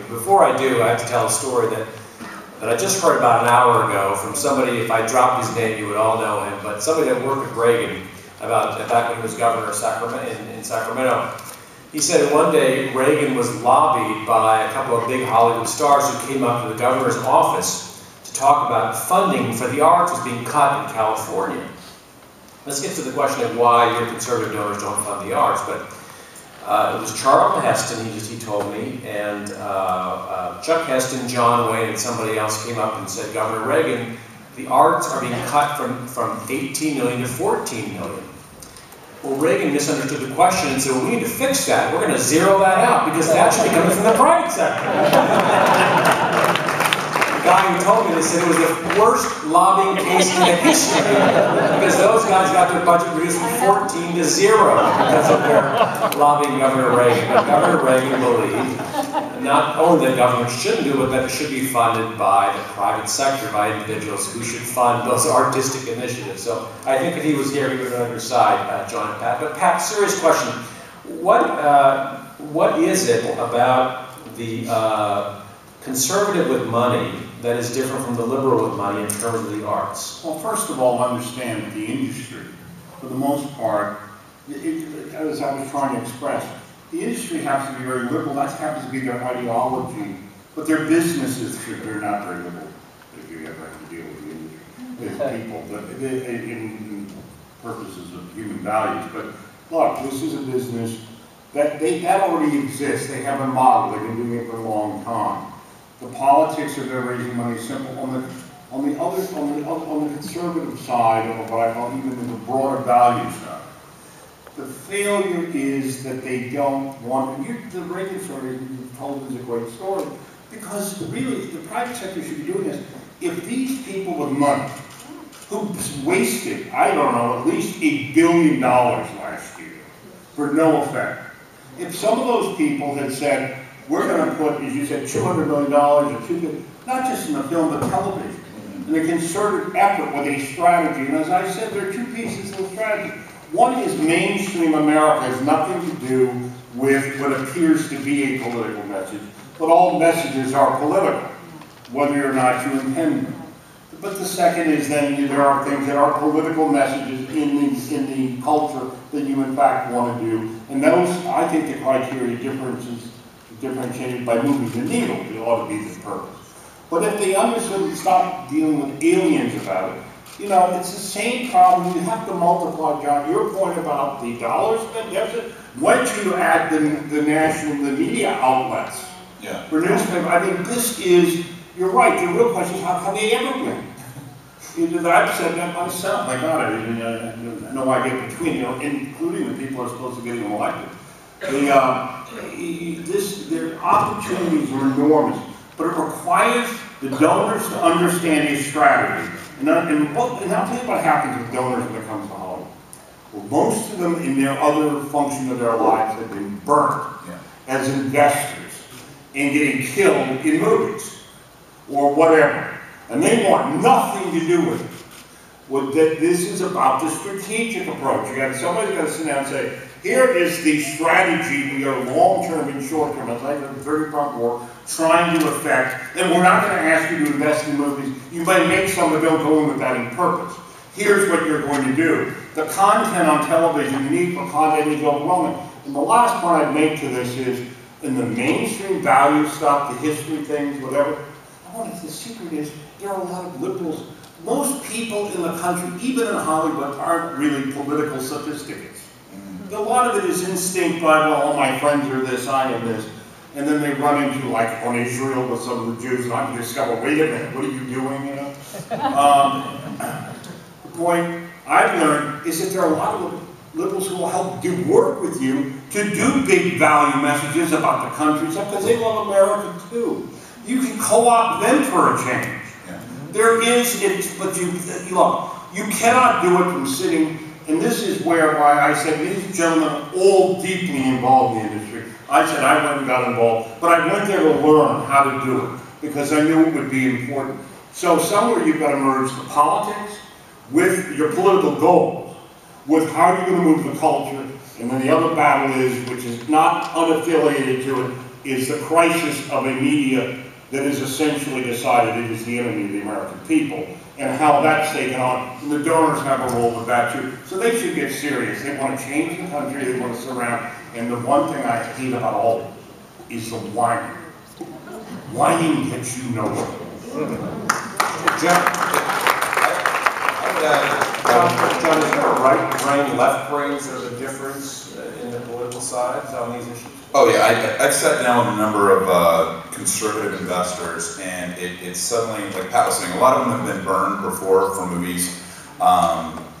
Before I do, I have to tell a story that I just heard about an hour ago from somebody. If I dropped his name, you would all know him, but somebody that worked with Reagan back when he was governor of Sacramento, in Sacramento. He said that one day Reagan was lobbied by a couple of big Hollywood stars who came up to the governor's office to talk about funding for the arts was being cut in California. Let's get to the question of why your conservative donors don't fund the arts. But it was Charlton Heston, he told me, and Chuck Heston, John Wayne, and somebody else came up and said, Governor Reagan, the arts are being cut from 18 million to 14 million. Well, Reagan misunderstood the question and said, well, we need to fix that. We're going to zero that out because that should be coming from the private sector. The guy who told me this said it was the worst lobbying case in the history because those guys got their budget reduced from 14 to 0 because of their lobbying Governor Reagan. But Governor Reagan believed not only that government shouldn't do it, but that it should be funded by the private sector, by individuals who should fund those artistic initiatives. So I think if he was here, he would have on your side, John and Pat. But Pat, serious question. What is it about the conservative with money that is different from the liberal with money in terms of the arts? Well, first of all, understand that the industry, for the most part, as I was trying to express, the industry has to be very liberal. That happens to be their ideology, but their businesses, they're not very liberal. If you ever have to deal with the industry, with people, but in purposes of human values. But look, this is a business that already exists. They have a model. They've been doing it for a long time. The politics of their raising money is simple. On the conservative side of what I call even the broader value side, the failure is that they don't want. The Reagan story you told is a great story because really the private sector should be doing this. If these people with money who wasted, I don't know, at least $8 billion last year for no effect, if some of those people had said, we're going to put, as you said, $200 million or $2 billion, not just in the film, but television, and a concerted effort with a strategy. And as I said, there are two pieces of the strategy. One is mainstream America has nothing to do with what appears to be a political message, but all messages are political, whether or not you intend them. But the second is then there are things that are political messages in the culture that you in fact want to do. And those, I think the criteria differentiated by moving the needle, it ought to be the purpose. But if they understood and stopped dealing with aliens about it, you know, it's the same problem. You have to multiply, John, your point about the dollar spent deficit. Once you add the media outlets for newspaper, I think this is, you're right, the real question is how can they ever win? I've said that myself. My God, I know I get between, you know, including the people who are supposed to get them elected. Their opportunities are enormous, but it requires the donors to understand a strategy. And I'll tell you what happens with donors when it comes to Hollywood. Well, most of them in their other function of their lives have been burnt as investors and getting killed in movies or whatever. And they want nothing to do with it. This is about the strategic approach. Somebody's got to sit down and say, here is the strategy we are long-term and short-term, as I said, very front war, trying to affect, and we're not going to ask you to invest in movies. You might make some, but don't go in with that in purpose. Here's what you're going to do. The content on television, the need for content is overwhelming. And the last point I'd make to this is, in the mainstream value stuff, the history things, whatever, the secret is there are a lot of liberals. Most people in the country, even in Hollywood, aren't really political sophisticates. A lot of it is instinct by, well, all my friends are this, I am this. And then they run into, like, on Israel with some of the Jews, and I can discover, wait a minute, what are you doing, you know? The point I've learned is that there are a lot of liberals who will help do work with you to do big value messages about the country, because they love America too. You can co-opt them for a change. There is, but look, you cannot do it from sitting, and this is why I said these gentlemen are all deeply involved in the industry. I said I went and got involved, but I went there to learn how to do it because I knew it would be important. So somewhere you've got to merge the politics with your political goals, with how you're going to move the culture, and then the other battle is, which is not unaffiliated to it, is the crisis of a media that is essentially decided it is the enemy of the American people, and how that's taken on. And the donors have a role with that too. So they should get serious. They want to change the country, they want to surround. And the one thing I hate about all of it is the whining. Whining gets you nowhere. John, is there a right brain, left brain sort of a difference in the political sides on these issues? Oh yeah, I've sat down with a number of conservative investors, and it's suddenly, like Pat was saying, a lot of them have been burned before for movies.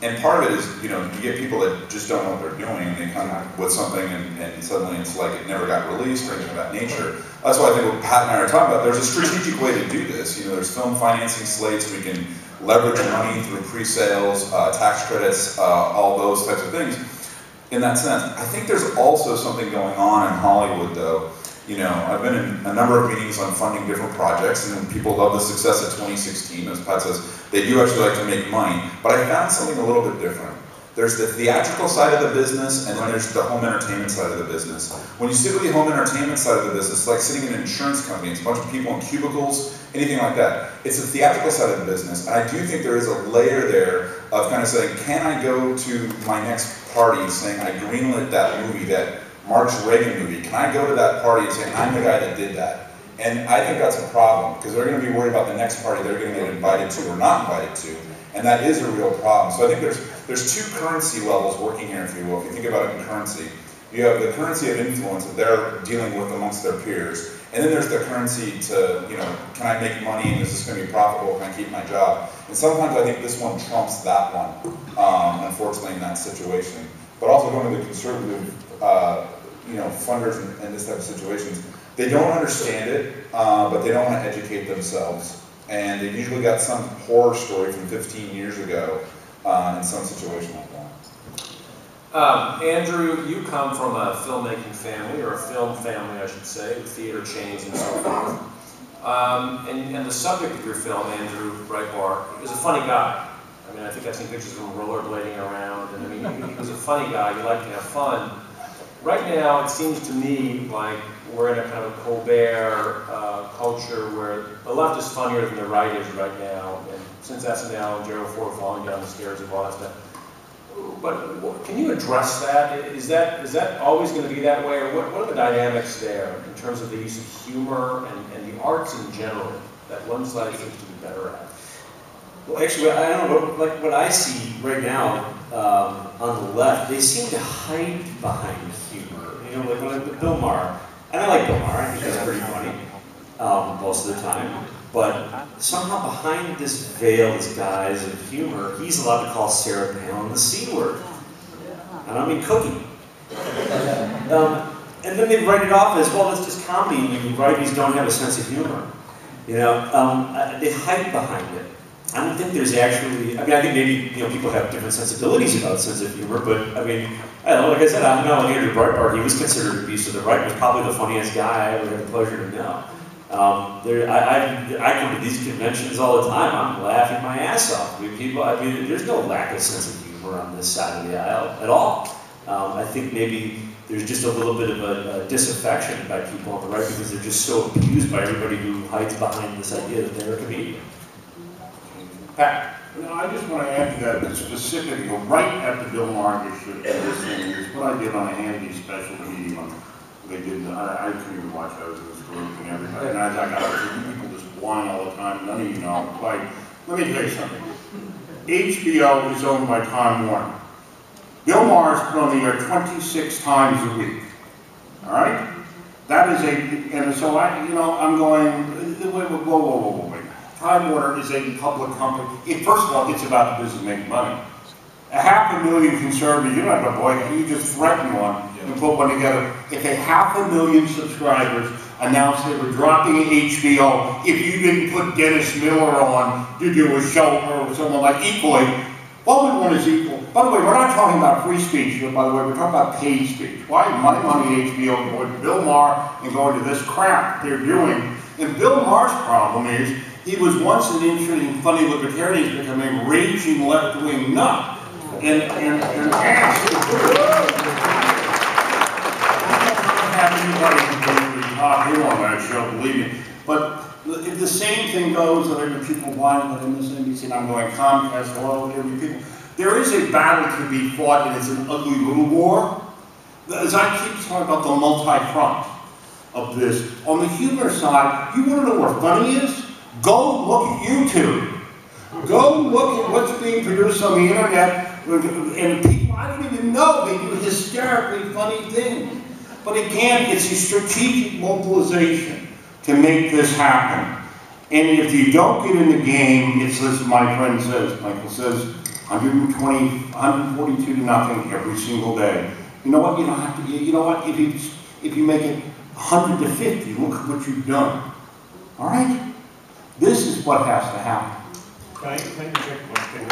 And part of it is, you know, you get people that just don't know what they're doing, and they come with something, and suddenly it's like it never got released or anything of that nature. That's why I think what Pat and I are talking about, there's a strategic way to do this. You know, there's film financing slates, we can leverage money through pre-sales, tax credits, all those types of things. In that sense, I think there's also something going on in Hollywood, though. You know, I've been in a number of meetings on funding different projects, and people love the success of 2016. As Pat says, they do actually like to make money. But I found something a little bit different. There's the theatrical side of the business, and then there's the home entertainment side of the business. When you sit with the home entertainment side of the business, it's like sitting in an insurance company. It's a bunch of people in cubicles, anything like that. It's the theatrical side of the business, and I do think there is a layer there of kind of saying, can I go to my next party saying I greenlit that movie, that March Reagan movie? Can I go to that party and say, I'm the guy that did that? And I think that's a problem, because they're going to be worried about the next party they're going to get invited to or not invited to. And that is a real problem. So I think there's two currency levels working here, if you will. If you think about it in currency, you have the currency of influence that they're dealing with amongst their peers. And then there's the currency to, you know, can I make money, and is this going to be profitable, can I keep my job? And sometimes I think this one trumps that one, unfortunately, in that situation. But also going to the conservative, you know, funders in this type of situations, they don't understand it, but they don't want to educate themselves. And they've usually got some horror story from 15 years ago in some situation like that. Andrew, you come from a filmmaking family, or a film family, I should say, with theater chains and so forth. And the subject of your film, Andrew Breitbart, is a funny guy. I mean, I think I've seen pictures of him rollerblading around, and I mean, he was a funny guy. He liked to have fun. Right now, it seems to me like we're in a kind of a Colbert culture where the left is funnier than the right is right now. And since SNL and Gerald falling down the stairs and all that stuff. But can you address that? Is that always going to be that way, or what are the dynamics there in terms of the use of humor and the arts in general that one side seems to be better at? Well, actually, I don't know, like what I see right now on the left, they seem to hide behind humor. You know, like when I look at Bill Maher, and I like Bill Maher, I think he's pretty funny most of the time, but somehow behind this veil, this guise of humor, he's allowed to call Sarah Palin the C word. I don't mean cookie. And then they write it off as, well, it's just comedy, and writers don't have a sense of humor. You know, they hide behind it. I don't think there's actually, I mean, I think maybe, you know, people have different sensibilities about sense of humor, but I mean, I don't know, like I said, I know Andrew Breitbart, he was considered a beast of the right, was probably the funniest guy I ever had the pleasure to know. I come to these conventions all the time, I'm laughing my ass off. I mean, there's no lack of sense of humor on this side of the aisle at all. I think maybe there's just a little bit of a disaffection by people on the right because they're just so abused by everybody who hides behind this idea that they're a comedian. Pat? No, I just want to add to that specifically, right after Bill Maher issue this thing is what I did on a handy special medium. They did, I couldn't even watch those in this group and everybody. And I got people just whine all the time, none of you know. Like, let me tell you something. HBO is owned by Time Warner. Bill Maher's put on the air 26 times a week. All right? That is and so I'm going, whoa. Time Warner is a public company. First of all, it's about the business of making money. 500,000 conservatives, you don't have a boy, you just threaten one and put one together. If 500,000 subscribers announced they were dropping HBO, if you didn't put Dennis Miller on to do a show or someone like Equally, what would one is equal? By the way, we're not talking about free speech, by the way, we're talking about paid speech. Why my money HBO going to Bill Maher and going to this crap they're doing? And Bill Maher's problem is, he was once an interesting, funny libertarian, he's become a raging left-wing nut. And asked to have anybody who drop in on that show, believe me. But if the same thing goes, that every people whine about MSNBC, and I'm going Comcast, hello, every people. There is a battle to be fought, and it's an ugly little war. As I keep talking about the multi-front of this, on the humor side, you want to know where funny is? Go look at YouTube. Go look at what's being produced on the internet, and people I don't even know, they do hysterically funny things. But again, it's a strategic mobilization to make this happen. And if you don't get in the game, it's as my friend says, Michael says, 120, 142 to nothing every single day. You know what? You don't have to. You know what? If you make it 100 to 50, look at what you've done. All right. This is what has to happen. Can I check one thing?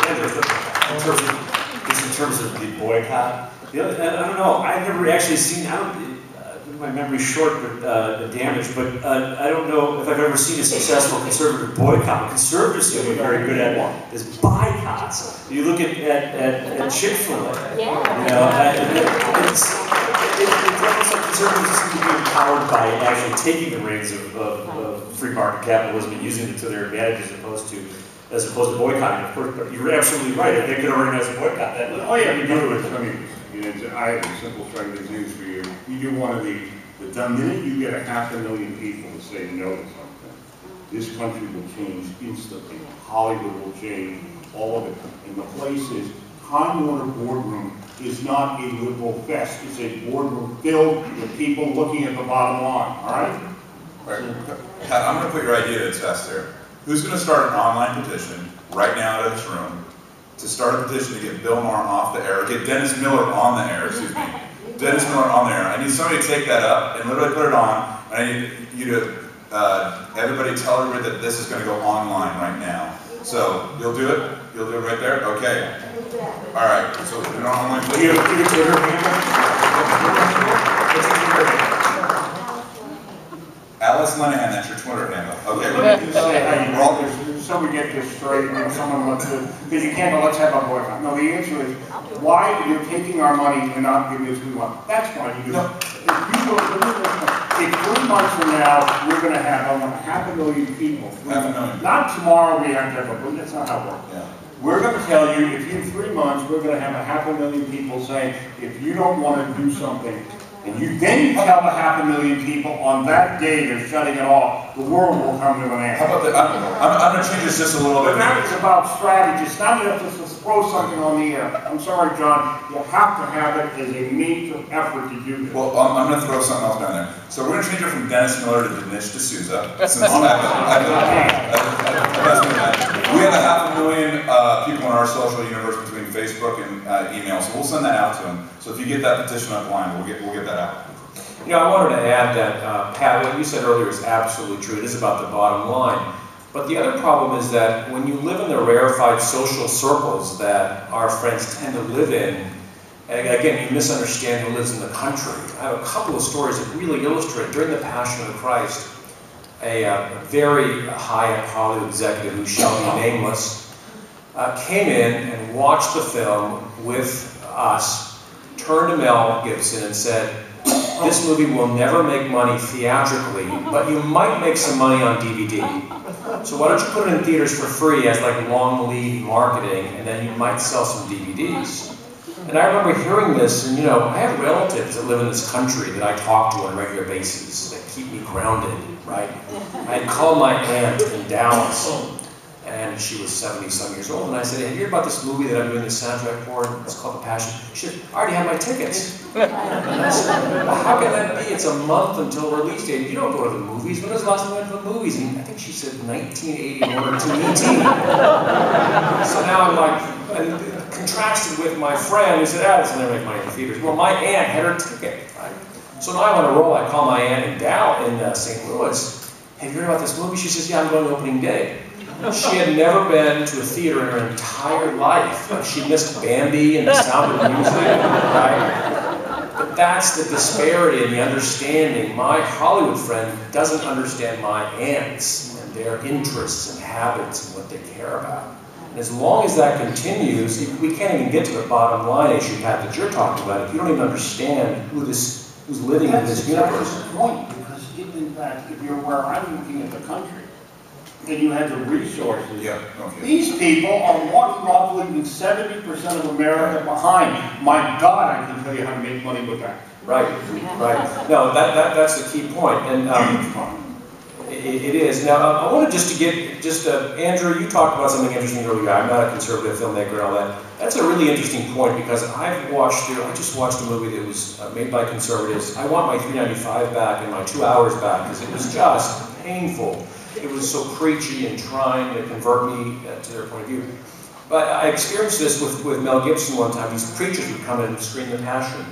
In terms of the boycott, I don't know. I've never actually seen. My memory's short, but damaged. But I don't know if I've ever seen a successful conservative boycott. What conservatives seem to be very good at is boycotts. You look at Chick-fil-A. Yeah. It's almost like conservatives seem to be empowered by actually taking the reins of free market capitalism and using it to their advantage as opposed to boycotting. Of course, but you're absolutely right. If they could organize a boycott, that would. Oh yeah, we do it. I mean, I have a simple strategy news for you. You do one of the minute you get 500,000 people to say no to something, this country will change instantly. Hollywood will change, all of it. And the place is, Time Warner Boardroom is not a liberal fest. It's a boardroom filled with people looking at the bottom line, all right? Pat, I'm going to put your idea to the test there. Who's going to start an online petition right now out of this room to start a petition to get Bill Maher off the air, get Dennis Miller on the air, excuse me. Dennis Miller on the air. I need somebody to take that up and literally put it on. And I need you to, everybody tell everybody that this is going to go online right now. So, you'll do it? You'll do it right there? Okay. All right, so we're online. You Twitter Alice Linehan, that's your Twitter handle. Okay. Let me just say how you roll this, so we get this straight, and someone wants to, because you can't go, let's have a boycott. No, the answer is, why you're taking our money and not giving us what we want. That's why you do it. If 3 months from now, we're going to have almost 500,000 people. 500,000. Not tomorrow we have to have a boycott, that's not how it works. Yeah. We're going to tell you, if in 3 months, we're going to have 500,000 people saying, if you don't want to do something, and you then tell 500,000 people on that day they're shutting it off, the world will come to an end. How about that? I'm going to change this just a little bit. But now it's about strategy. It's not enough just to throw something on the air. I'm sorry, John. You have to have it as a means of effort to do this. Well, I'm going to throw something else down there. So we're going to change it from Dennis Miller to Dinesh D'Souza. Since we have 500,000 people in our social universe between Facebook and email, so we'll send that out to them. So if you get that petition online, we'll get that out. You know, I wanted to add that, Pat, what you said earlier is absolutely true. It is about the bottom line. But the other problem is that when you live in the rarefied social circles that our friends tend to live in, and again, you misunderstand who lives in the country. I have a couple of stories that really illustrate. During the Passion of the Christ, a very high Hollywood executive who shall be nameless came in and watched the film with us, turned to Mel Gibson and said, this movie will never make money theatrically, but you might make some money on DVD. So why don't you put it in theaters for free as like long lead marketing, and then you might sell some DVDs. And I remember hearing this, and you know, I have relatives that live in this country that I talk to on a regular basis that keep me grounded, right? I called my aunt in Dallas, and she was 70-some years old, and I said, have you heard about this movie that I'm doing the soundtrack for? It's called The Passion. She said, I already have my tickets. And I said, well, how can that be? It's a month until release date. You don't go to the movies. When was the last time you went to the movies? And I think she said 1981 or 218. So now I'm like, and contrasted with my friend who said, this will never make money in the theaters. Well, my aunt had her ticket, right? So now I'm on a roll. I call my aunt in St. Louis. Have you heard about this movie? She says, yeah, I'm going to opening day. She had never been to a theater in her entire life. She missed Bambi and The Sound of Music, right? But that's the disparity in the understanding. My Hollywood friend doesn't understand my aunts and their interests and habits and what they care about. And as long as that continues, we can't even get to the bottom line issue, Pat, that you're talking about. If you don't even understand who's living in this universe. That's the point, because that if you're where I'm looking at the country, and you had the resources, Yeah, okay. these people are walking off leaving 70% of America behind. My God, I can tell you how to make money with that. Right, right. No, that's the key point. And it is. Now, I wanted just to get, Andrew, you talked about something interesting earlier. I'm not a conservative filmmaker and all that. That's a really interesting point because I just watched a movie that was made by conservatives. I want my $3.95 back and my 2 hours back because it was just painful. It was so preachy and trying to convert me to their point of view. But I experienced this with Mel Gibson one time. These preachers would come in and scream the passion.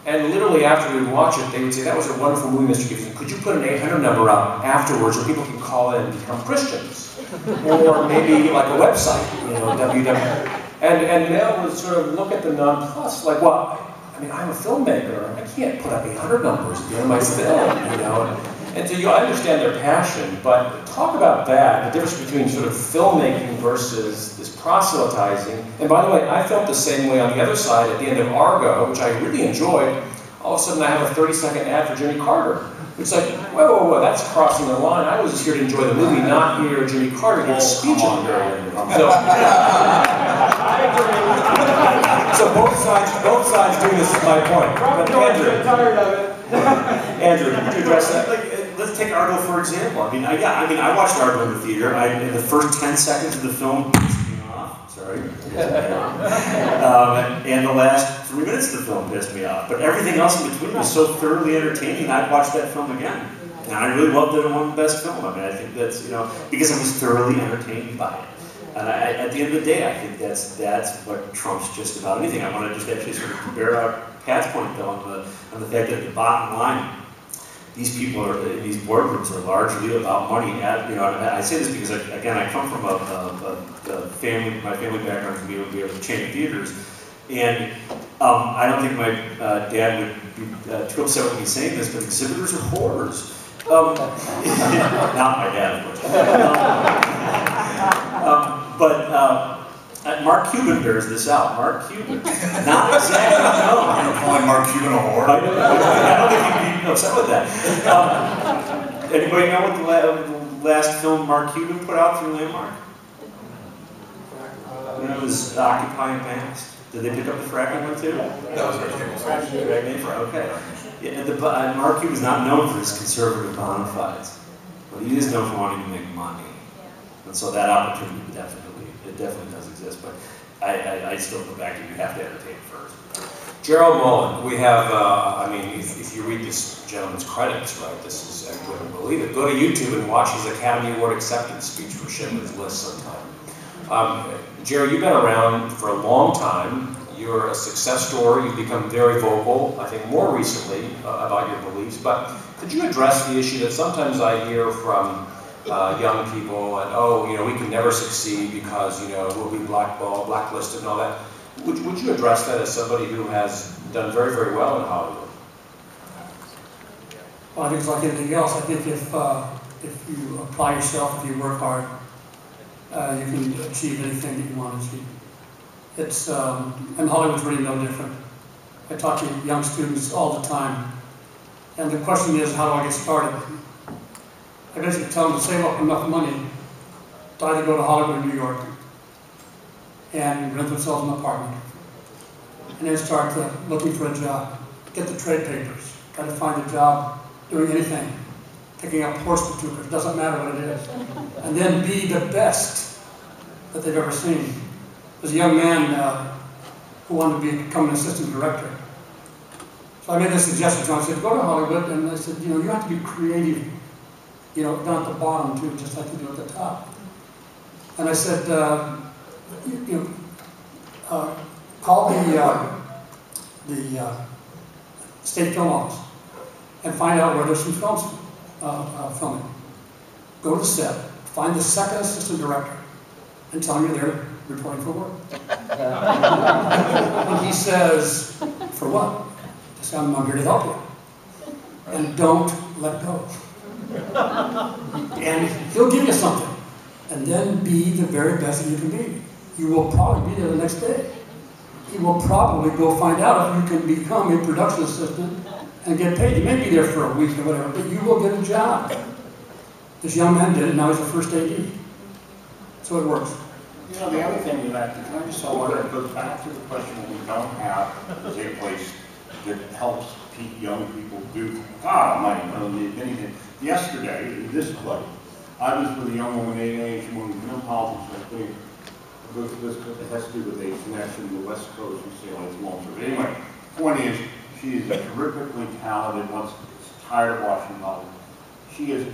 And literally after we would watch it, they would say, that was a wonderful movie, Mr. Gibson. Could you put an 800 number up afterwards so people can call in and become Christians? Or maybe like a website, www. And Mel would sort of look at the nonplus like, well, I mean, I'm a filmmaker. I can't put up 800 numbers at the end of my film, And so I understand their passion, but talk about that, the difference between sort of filmmaking versus this proselytizing. And by the way, I felt the same way on the other side at the end of Argo, which I really enjoyed. All of a sudden I have a 30-second ad for Jimmy Carter. It's like, whoa, that's crossing the line. I was just here to enjoy the movie, not hear Jimmy Carter give a speech at the very end. So both sides do this is my point. But Andrew, tired of it. Andrew, could you address that? Let's take Argo for example. I watched Argo in the theater. In the first 10 seconds of the film pissed me off. Sorry. And the last 3 minutes of the film pissed me off. But everything else in between was so thoroughly entertaining. I'd watch that film again. And I really loved that it won the best film. I think that's, because I was thoroughly entertained by it. And at the end of the day, I think that's what trumps just about anything. I want to just actually sort of bear out Pat's point though on the fact that the bottom line, these people in these boardrooms are largely about money. I say this because I come from a family. My family background is we have a chain of theaters, and I don't think my dad would be too upset with me saying this, but exhibitors are whores. Not my dad, of course. Mark Cuban bears this out. Mark Cuban, not exactly. No, You're calling Mark Cuban a whore? I don't think he'd be upset with that. Anybody know what the last film Mark Cuban put out through Landmark? It was Occupying Past. Did they pick up the fracking one too? That was ridiculous. Okay. Yeah, Mark Cuban's not known for his conservative bona fides, but he is known for wanting to make money, and so that opportunity definitely does exist. But I still go back to you have to entertain first. Gerald Molen, we have, if you read this gentleman's credits, right, this is, I wouldn't believe it. Go to YouTube and watch his Academy Award acceptance speech for Schindler's List sometime. Gerald, you've been around for a long time. You're a success story. You've become very vocal, I think more recently, about your beliefs. But could you address the issue that sometimes I hear from young people, and we can never succeed because we'll be blackballed, blacklisted, and all that. Would you address that as somebody who has done very, very well in Hollywood? Well, I think it's like anything else. I think if you apply yourself, if you work hard, you can achieve anything that you want to achieve. And Hollywood's really no different. I talk to young students all the time, and the question is, how do I get started? I basically tell them to save up enough money to either go to Hollywood or New York and rent themselves an apartment, and then start looking for a job, get the trade papers, try to find a job doing anything, picking up horse patookas, doesn't matter what it is, and then be the best that they've ever seen. There's a young man who wanted to become an assistant director. So I made this suggestion to him. I said, go to Hollywood, and I said, you have to be creative, down at the bottom too, just like you do at the top. And I said, call the state film office and find out where there's some films filming. Go to the set, find the second assistant director, and tell him you're there reporting for work. And he says, for what? I said, I'm here to help you. And don't let go. And he'll give you something. And then be the very best that you can be. You will probably be there the next day. He will probably go find out if you can become a production assistant and get paid. You may be there for a week or whatever, but you will get a job. This young man did it, now he's the first AD. So it works. You know, the other thing with that, can I just say one, it goes back to the question that we don't have is a place that helps young people do things. God almighty, yesterday, in this place, I was with a young woman, an Asian woman, no politics, I think. It has to do with a connection to the West Coast, you see how it's long. But anyway, the point is, she is terrifically talented, tired of watching politics. She's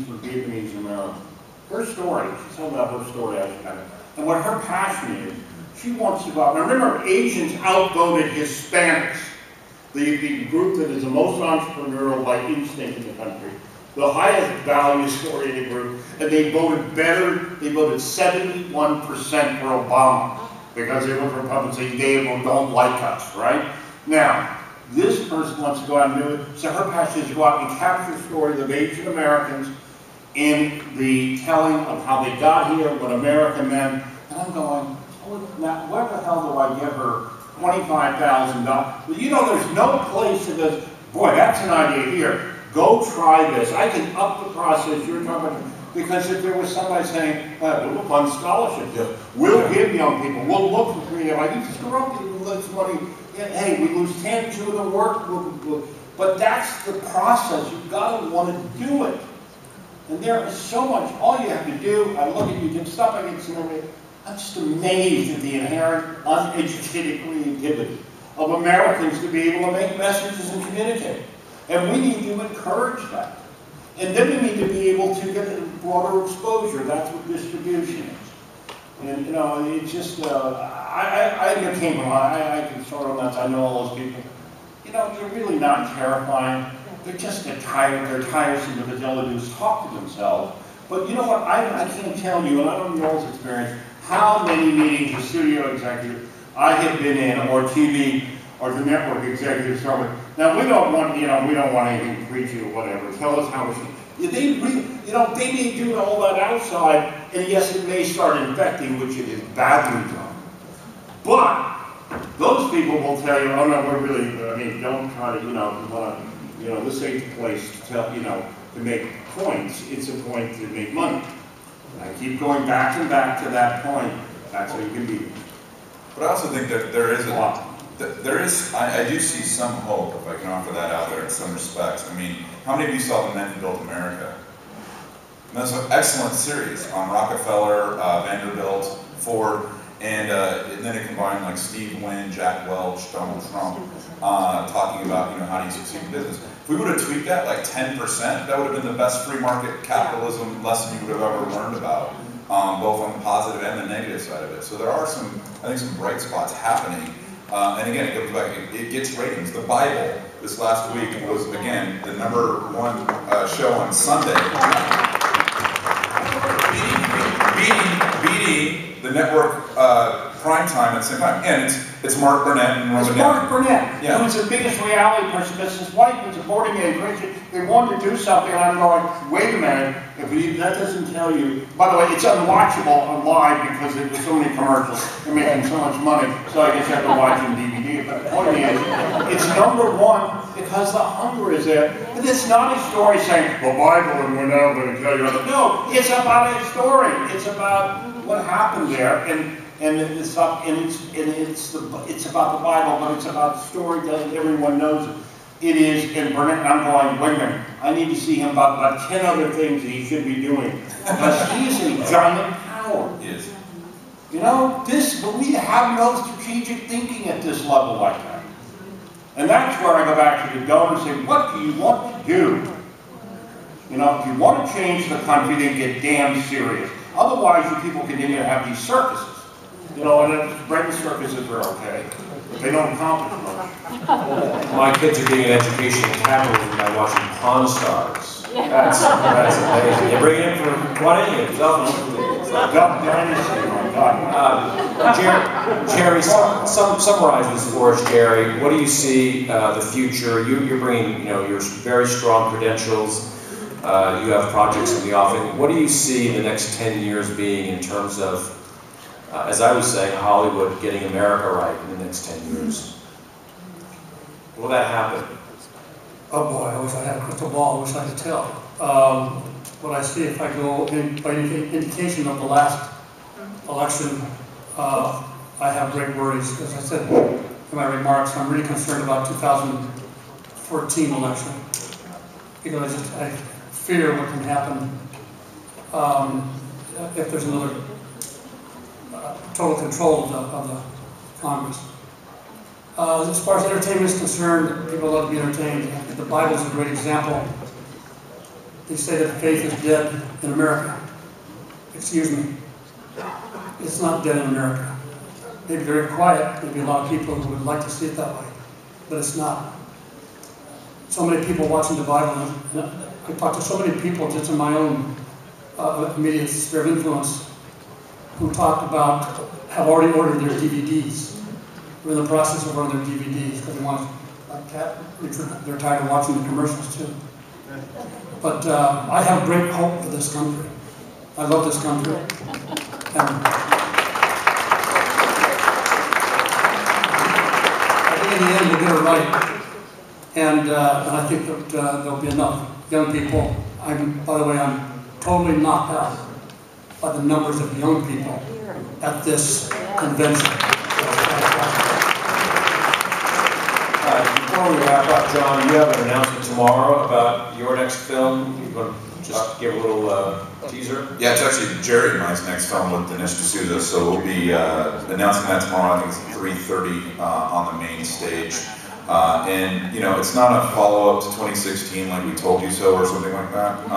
from Vietnamese American. Her story, she told about her story as kind of, and what her passion is, she wants to go out. Now remember, Asians outvoted Hispanics, the group that is the most entrepreneurial by instinct in the country, the highest values-oriented group, and they voted better. They voted 71% for Obama because they were Republicans. They don't like us, right? Now, this person wants to go out and do it. So her passion is to go out and capture stories of Asian Americans in the telling of how they got here, what America meant. And I'm going, oh, now where the hell do I give her $25,000? Well, you know, there's no place that goes, boy, that's an idea here. Go try this. I can up the process you're talking about. Because if there was somebody saying, we'll fund scholarships, we'll give young people, we'll look for creative ideas, just go up, we'll lose money. Yeah, hey, we lose 10, 2 of the work, but that's the process. You've got to want to do it. And there is so much, all you have to do, I look at you, can stuff I get somebody, I'm just amazed at the inherent uneducated creativity of Americans to be able to make messages and communicate. And we need to encourage that. And then we need to be able to get a broader exposure. That's what distribution is. And, you know, it's just, I can sort of, I know all those people. You know, they're really not terrifying. They're just tired. They're tiresome because all they do is talk to themselves. But you know what? I can't tell you, and I don't know his experience, how many meetings a studio executive I have been in, or TV, or the network executives start with. Now we don't want, you know, we don't want anything preachy or whatever. Tell us how we should. They may do all that outside, and yes, it may start infecting, which it is badly done. But those people will tell you, oh no, we're really, I mean, don't try to, you know, this ain't the place to tell, you know, to make points. It's a point to make money. And I keep going back and back to that point. That's how you can be. But I also think that there is I do see some hope, if I can offer that out there in some respects. I mean, how many of you saw The Men Who Built America? And that's an excellent series on Rockefeller, Vanderbilt, Ford, and then it combined like Steve Wynn, Jack Welch, Donald Trump, talking about, you know, how do you succeed in business. If we would have tweaked that like 10%, that would have been the best free market capitalism lesson you would have ever learned about, both on the positive and the negative side of it. So there are some, I think, some bright spots happening. And again, it goes back, it gets ratings. The Bible this last week was, again, the #1 show on Sunday. Beating the network prime time at the same time. And it's Mark Burnett and Roman. It's Mark Burnett, yeah. who's the biggest reality person, because his wife was supporting me and Christian. They wanted to do something, and I'm going, wait a minute, that doesn't tell you. By the way, it's unwatchable on live because there's so many commercials. They're making so much money, so I guess you have to watch it on DVD. But the point is, it's #1 because the hunger is there. But it's not a story saying, the Bible, and we're now going to tell you. No, it's about a story. It's about what happened there, and it's about the Bible, but it's about the story. Doesn't everyone knows it? It is, and Burnett, I'm going, wait a minute, I need to see him about 10 other things that he should be doing, because he's a giant power. He is. You know, but we have no strategic thinking at this level like that. And that's where I go back to the donor and say, what do you want to do? You know, if you want to change the country, then get damn serious. Otherwise, you people continue to have these circuses. You know, and bread circuses are okay, but they don't accomplish much. My kids are getting an education in capitalism by watching Pawn Stars. That's amazing. They bring it in for 20 years. Jerry, summarize this for us, Jerry. What do you see the future? You're bringing, you know, your very strong credentials. You have projects in the offing. What do you see in the next 10 years being in terms of, as I was saying, Hollywood getting America right in the next 10 years? Will that happen? Oh boy, I wish I had a crystal ball, I wish I could tell. What I see, if I go by indication of the last election, I have great worries. As I said in my remarks, I'm really concerned about 2014 election. Because I fear what can happen if there's another total control of the Congress. As far as entertainment is concerned, people love to be entertained. The Bible is a great example. They say that faith is dead in America. Excuse me. It's not dead in America. Maybe very quiet. Maybe a lot of people who would like to see it that way. But it's not. So many people watching the Bible. I talked to so many people just in my own immediate sphere of influence who talked about, have already ordered their DVDs. We're in the process of ordering their DVDs because they want they're tired of watching the commercials too. But I have great hope for this country. I love this country. And I think in the end we'll get it right. And I think that there'll be enough young people. By the way, I'm totally knocked out by the numbers of young people at this convention. Before we wrap up, John, you have an announcement tomorrow about your next film. You want to just give a little teaser? Yeah, it's actually Jerry and I's next film with Dinesh D'Souza, so we'll be announcing that tomorrow. I think it's 3:30 on the main stage. And, you know, it's not a follow-up to 2016 like we told you so or something like that. We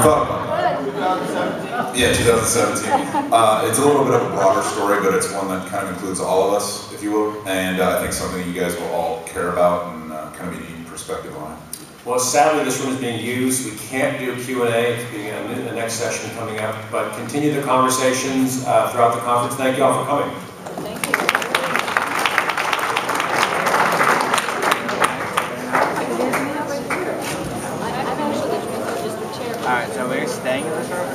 thought about that. 2017? Yeah, 2017. It's a little bit of a broader story, but it's one that kind of includes all of us, if you will. And I think something that you guys will all care about and kind of a unique perspective on it. Well, sadly, this room is being used. We can't do Q&A. It's being the next session coming up. But continue the conversations throughout the conference. Thank you all for coming. Thank you. All right, so we're staying in this room?